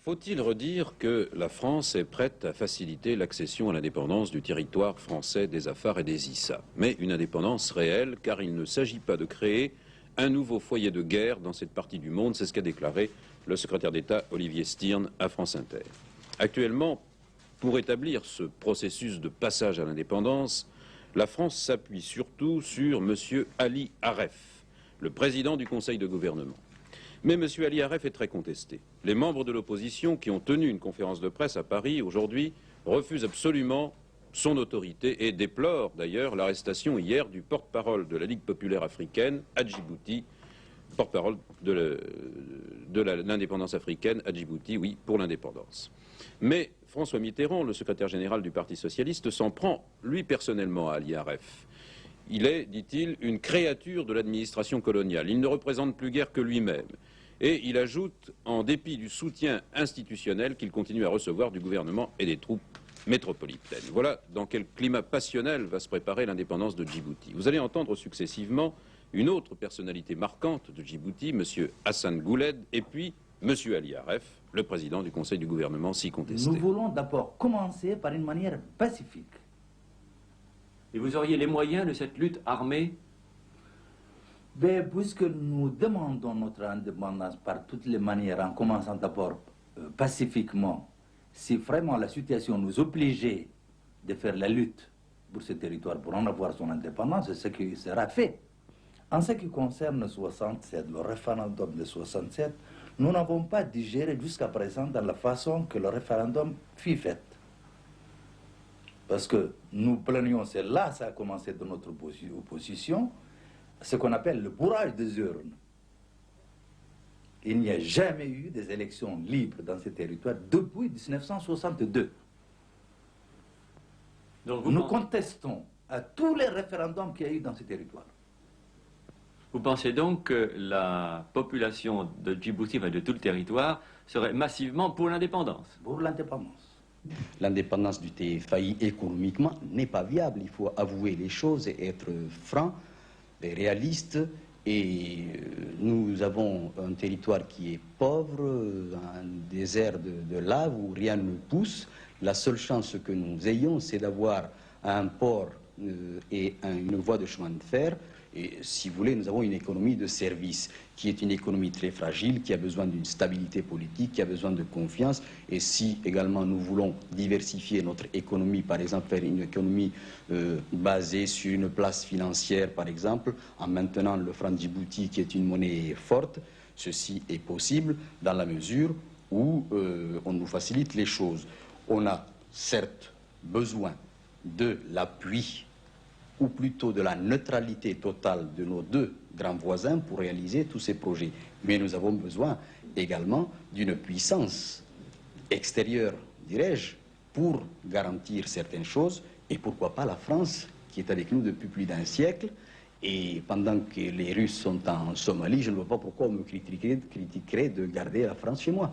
Faut-il redire que la France est prête à faciliter l'accession à l'indépendance du territoire français des Afar et des Issa, mais une indépendance réelle, car il ne s'agit pas de créer un nouveau foyer de guerre dans cette partie du monde, c'est ce qu'a déclaré le secrétaire d'État Olivier Styrne à France Inter. Actuellement, pour établir ce processus de passage à l'indépendance, la France s'appuie surtout sur M. Ali Aref, le président du Conseil de gouvernement. Mais M. Ali Aref est très contesté. Les membres de l'opposition qui ont tenu une conférence de presse à Paris aujourd'hui refusent absolument son autorité et déplorent d'ailleurs l'arrestation hier du porte-parole de la Ligue populaire africaine à Djibouti, porte-parole de l'indépendance africaine à Djibouti, oui, pour l'indépendance. Mais François Mitterrand, le secrétaire général du Parti socialiste, s'en prend, lui personnellement, à Ali Aref. Il est, dit-il, une créature de l'administration coloniale. Il ne représente plus guère que lui-même. Et il ajoute, en dépit du soutien institutionnel qu'il continue à recevoir du gouvernement et des troupes métropolitaines. Voilà dans quel climat passionnel va se préparer l'indépendance de Djibouti. Vous allez entendre successivement une autre personnalité marquante de Djibouti, M. Hassan Gouled, et puis M. Ali Aref, le président du Conseil du gouvernement si contesté. Nous voulons d'abord commencer par une manière pacifique. Et vous auriez les moyens de cette lutte armée? Mais puisque nous demandons notre indépendance par toutes les manières, en commençant d'abord pacifiquement, si vraiment la situation nous obligeait de faire la lutte pour ce territoire, pour en avoir son indépendance, c'est ce qui sera fait. En ce qui concerne 67, le référendum de 67, nous n'avons pas digéré jusqu'à présent dans la façon que le référendum fut fait. Parce que nous plaignions, c'est là ça a commencé de notre opposition, ce qu'on appelle le bourrage des urnes. Il n'y a jamais eu des élections libres dans ces territoires depuis 1962. Donc nous contestons à tous les référendums qu'il y a eu dans ces territoires. Vous pensez donc que la population de Djibouti, enfin de tout le territoire, serait massivement pour l'indépendance? Pour l'indépendance. L'indépendance du TFAI économiquement n'est pas viable. Il faut avouer les choses et être franc et réaliste. Et nous avons un territoire qui est pauvre, un désert de lave où rien ne pousse. La seule chance que nous ayons, c'est d'avoir un port et une voie de chemin de fer. Et si vous voulez, nous avons une économie de service qui est une économie très fragile, qui a besoin d'une stabilité politique, qui a besoin de confiance. Et si également nous voulons diversifier notre économie, par exemple faire une économie basée sur une place financière, par exemple, en maintenant le franc Djibouti qui est une monnaie forte, ceci est possible dans la mesure où on nous facilite les choses. On a certes besoin de l'appui ou plutôt de la neutralité totale de nos deux grands voisins pour réaliser tous ces projets. Mais nous avons besoin également d'une puissance extérieure, dirais-je, pour garantir certaines choses, et pourquoi pas la France, qui est avec nous depuis plus d'1 siècle, et pendant que les Russes sont en Somalie, je ne vois pas pourquoi on me critiquerait de garder la France chez moi.